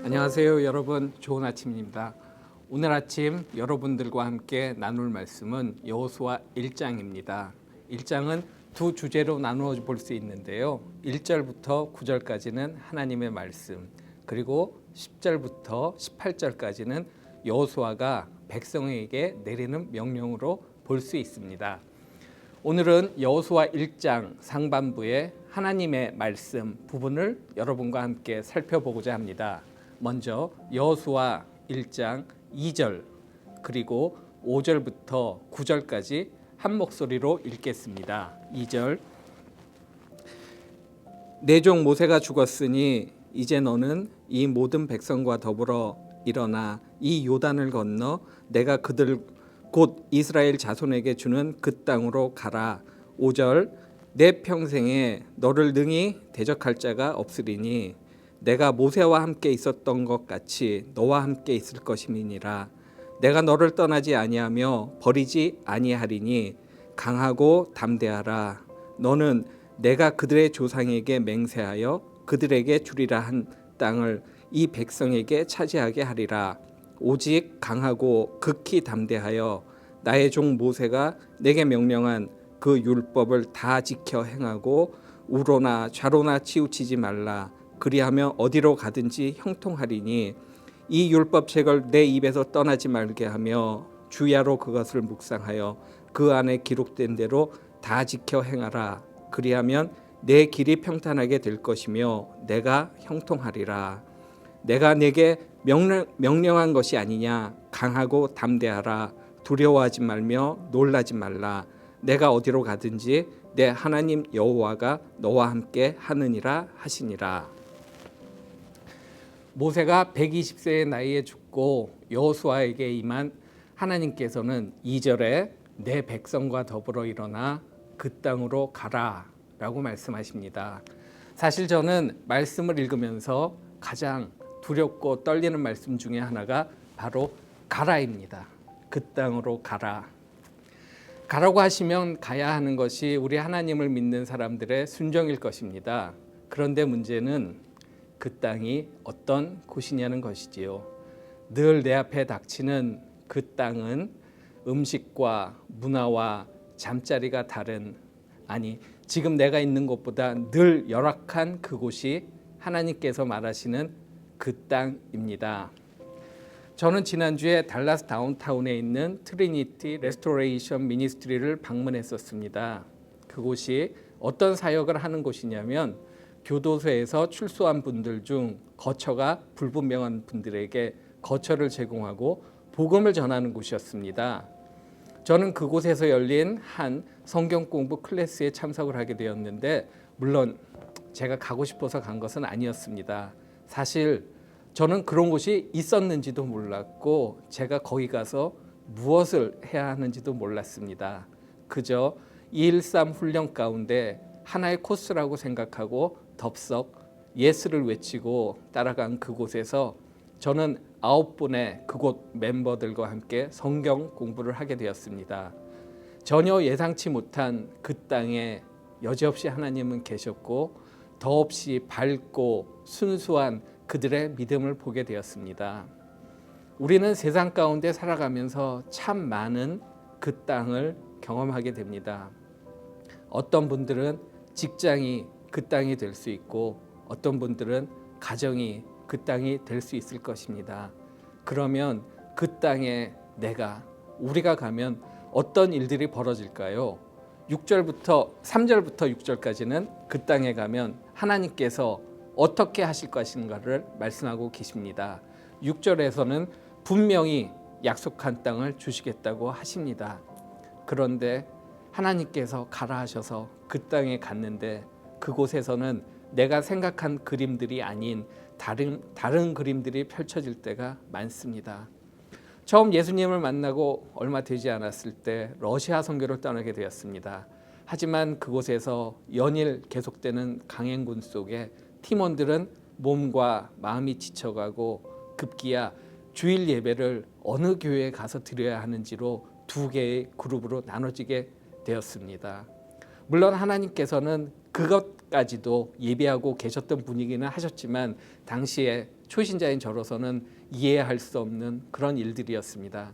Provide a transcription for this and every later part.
안녕하세요 여러분, 좋은 아침입니다. 오늘 아침 여러분들과 함께 나눌 말씀은 여호수아 1장입니다. 1장은 두 주제로 나누어 볼 수 있는데요. 1절부터 9절까지는 하나님의 말씀, 그리고 10절부터 18절까지는 여호수아가 백성에게 내리는 명령으로 볼 수 있습니다. 오늘은 여호수아 1장 상반부의 하나님의 말씀 부분을 여러분과 함께 살펴보고자 합니다. 먼저 여호수아 1장 2절 그리고 5절부터 9절까지 한 목소리로 읽겠습니다. 2절. 내 종 모세가 죽었으니 이제 너는 이 모든 백성과 더불어 일어나 이 요단을 건너 내가 그들 곧 이스라엘 자손에게 주는 그 땅으로 가라. 5절. 내 평생에 너를 능히 대적할 자가 없으리니 내가 모세와 함께 있었던 것 같이 너와 함께 있을 것임이니라. 내가 너를 떠나지 아니하며 버리지 아니하리니 강하고 담대하라. 너는 내가 그들의 조상에게 맹세하여 그들에게 주리라 한 땅을 이 백성에게 차지하게 하리라. 오직 강하고 극히 담대하여 나의 종 모세가 내게 명령한 그 율법을 다 지켜 행하고 우로나 좌로나 치우치지 말라. 그리하면 어디로 가든지 형통하리니 이 율법책을 내 입에서 떠나지 말게 하며 주야로 그것을 묵상하여 그 안에 기록된 대로 다 지켜 행하라. 그리하면 내 길이 평탄하게 될 것이며 내가 형통하리라. 내가 내게 명령한 것이 아니냐. 강하고 담대하라. 두려워하지 말며 놀라지 말라. 내가 어디로 가든지 내 하나님 여호와가 너와 함께 하느니라 하시니라. 모세가 120세의 나이에 죽고 여호수아에게 임한 하나님께서는 2절에 내 백성과 더불어 일어나 그 땅으로 가라 라고 말씀하십니다. 사실 저는 말씀을 읽으면서 가장 두렵고 떨리는 말씀 중에 하나가 바로 가라입니다. 그 땅으로 가라. 가라고 하시면 가야 하는 것이 우리 하나님을 믿는 사람들의 순종일 것입니다. 그런데 문제는 그 땅이 어떤 곳이냐는 것이지요. 늘 내 앞에 닥치는 그 땅은 음식과 문화와 잠자리가 다른, 아니 지금 내가 있는 곳보다 늘 열악한 그곳이 하나님께서 말하시는 그 땅입니다. 저는 지난주에 달라스 다운타운에 있는 트리니티 레스토레이션 미니스트리를 방문했었습니다. 그곳이 어떤 사역을 하는 곳이냐면 교도소에서 출소한 분들 중 거처가 불분명한 분들에게 거처를 제공하고 복음을 전하는 곳이었습니다. 저는 그곳에서 열린 한 성경 공부 클래스에 참석을 하게 되었는데 물론 제가 가고 싶어서 간 것은 아니었습니다. 사실 저는 그런 곳이 있었는지도 몰랐고 제가 거기 가서 무엇을 해야 하는지도 몰랐습니다. 그저 213 훈련 가운데 하나의 코스라고 생각하고 덥석 예스를 외치고 따라간 그곳에서 저는 9분의 그곳 멤버들과 함께 성경 공부를 하게 되었습니다. 전혀 예상치 못한 그 땅에 여지없이 하나님은 계셨고 더없이 밝고 순수한 그들의 믿음을 보게 되었습니다. 우리는 세상 가운데 살아가면서 참 많은 그 땅을 경험하게 됩니다. 어떤 분들은 직장이 그 땅이 될 수 있고 어떤 분들은 가정이 그 땅이 될 수 있을 것입니다. 그러면 그 땅에 우리가 가면 어떤 일들이 벌어질까요? 3절부터 6절까지는 그 땅에 가면 하나님께서 어떻게 하실 것인가를 말씀하고 계십니다. 6절에서는 분명히 약속한 땅을 주시겠다고 하십니다. 그런데 하나님께서 가라 하셔서 그 땅에 갔는데 그곳에서는 내가 생각한 그림들이 아닌 다른 그림들이 펼쳐질 때가 많습니다. 처음 예수님을 만나고 얼마 되지 않았을 때 러시아 선교를 떠나게 되었습니다. 하지만 그곳에서 연일 계속되는 강행군 속에 팀원들은 몸과 마음이 지쳐가고 급기야 주일 예배를 어느 교회에 가서 드려야 하는지로 두 개의 그룹으로 나눠지게 되었습니다. 물론 하나님께서는 그것까지도 예비하고 계셨던 분이기는 하셨지만 당시에 초신자인 저로서는 이해할 수 없는 그런 일들이었습니다.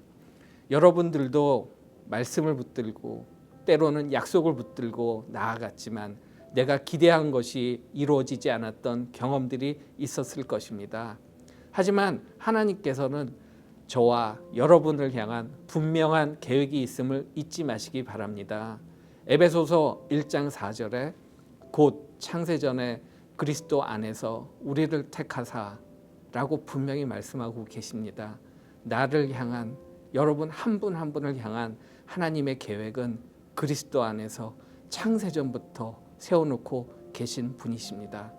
여러분들도 말씀을 붙들고 때로는 약속을 붙들고 나아갔지만 내가 기대한 것이 이루어지지 않았던 경험들이 있었을 것입니다. 하지만 하나님께서는 저와 여러분을 향한 분명한 계획이 있음을 잊지 마시기 바랍니다. 에베소서 1장 4절에 곧 창세전에 그리스도 안에서 우리를 택하사 라고 분명히 말씀하고 계십니다. 나를 향한, 여러분 한 분 한 분을 향한 하나님의 계획은 그리스도 안에서 창세전부터 세워놓고 계신 분이십니다.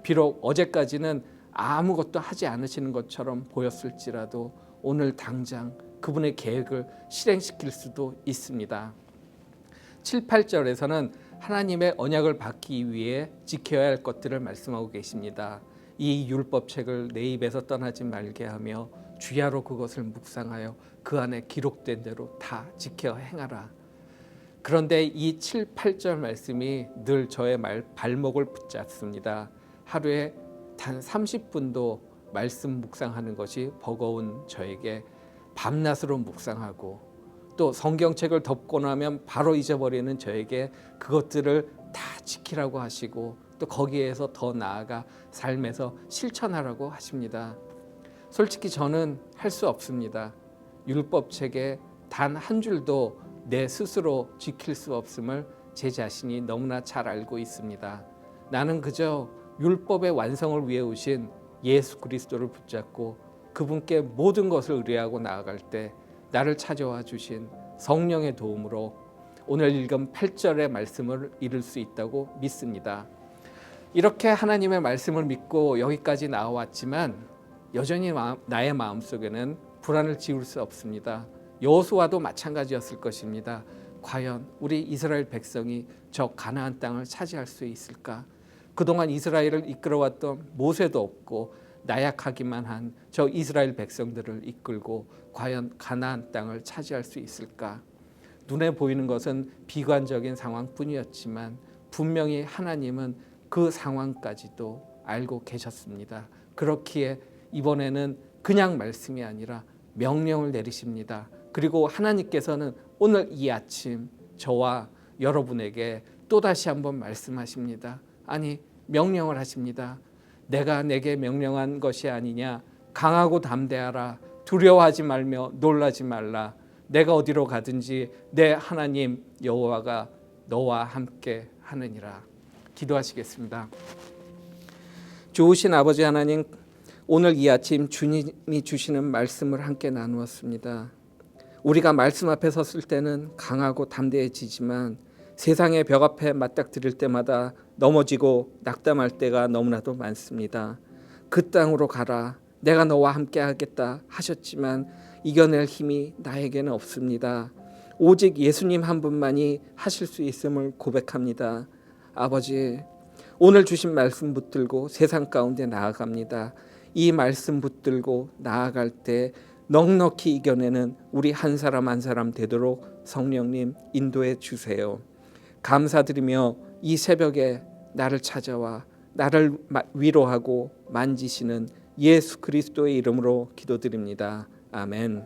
비록 어제까지는 아무것도 하지 않으시는 것처럼 보였을지라도 오늘 당장 그분의 계획을 실행시킬 수도 있습니다. 7, 8절에서는 하나님의 언약을 받기 위해 지켜야 할 것들을 말씀하고 계십니다. 이 율법책을 내 입에서 떠나지 말게 하며 주야로 그것을 묵상하여 그 안에 기록된 대로 다 지켜 행하라. 그런데 이 7, 8절 말씀이 늘 저의 발목을 붙잡습니다. 하루에 단 30분도 말씀 묵상하는 것이 버거운 저에게 밤낮으로 묵상하고 또 성경책을 덮고 나면 바로 잊어버리는 저에게 그것들을 다 지키라고 하시고 또 거기에서 더 나아가 삶에서 실천하라고 하십니다. 솔직히 저는 할 수 없습니다. 율법책에 단 한 줄도 내 스스로 지킬 수 없음을 제 자신이 너무나 잘 알고 있습니다. 나는 그저 율법의 완성을 위해 오신 예수 그리스도를 붙잡고 그분께 모든 것을 의뢰하고 나아갈 때 나를 찾아와 주신 성령의 도움으로 오늘 읽은 8절의 말씀을 이룰 수 있다고 믿습니다. 이렇게 하나님의 말씀을 믿고 여기까지 나와왔지만 여전히 나의 마음속에는 불안을 지울 수 없습니다. 여호수아도 마찬가지였을 것입니다. 과연 우리 이스라엘 백성이 저 가나안 땅을 차지할 수 있을까? 그동안 이스라엘을 이끌어왔던 모세도 없고 나약하기만 한 저 이스라엘 백성들을 이끌고 과연 가나안 땅을 차지할 수 있을까? 눈에 보이는 것은 비관적인 상황뿐이었지만 분명히 하나님은 그 상황까지도 알고 계셨습니다. 그렇기에 이번에는 그냥 말씀이 아니라 명령을 내리십니다. 그리고 하나님께서는 오늘 이 아침 저와 여러분에게 또다시 한번 말씀하십니다. 아니, 명령을 하십니다. 내가 내게 명령한 것이 아니냐. 강하고 담대하라. 두려워하지 말며 놀라지 말라. 내가 어디로 가든지 내 하나님 여호와가 너와 함께 하느니라. 기도하시겠습니다. 좋으신 아버지 하나님, 오늘 이 아침 주님이 주시는 말씀을 함께 나누었습니다. 우리가 말씀 앞에 섰을 때는 강하고 담대해지지만 세상의 벽 앞에 맞닥뜨릴 때마다 넘어지고 낙담할 때가 너무나도 많습니다. 그 땅으로 가라. 내가 너와 함께 하겠다 하셨지만 이겨낼 힘이 나에게는 없습니다. 오직 예수님 한 분만이 하실 수 있음을 고백합니다. 아버지, 오늘 주신 말씀 붙들고 세상 가운데 나아갑니다. 이 말씀 붙들고 나아갈 때 넉넉히 이겨내는 우리 한 사람 한 사람 되도록 성령님 인도해 주세요. 감사드리며 이 새벽에 나를 찾아와 나를 위로하고 만지시는 예수 그리스도의 이름으로 기도드립니다. 아멘.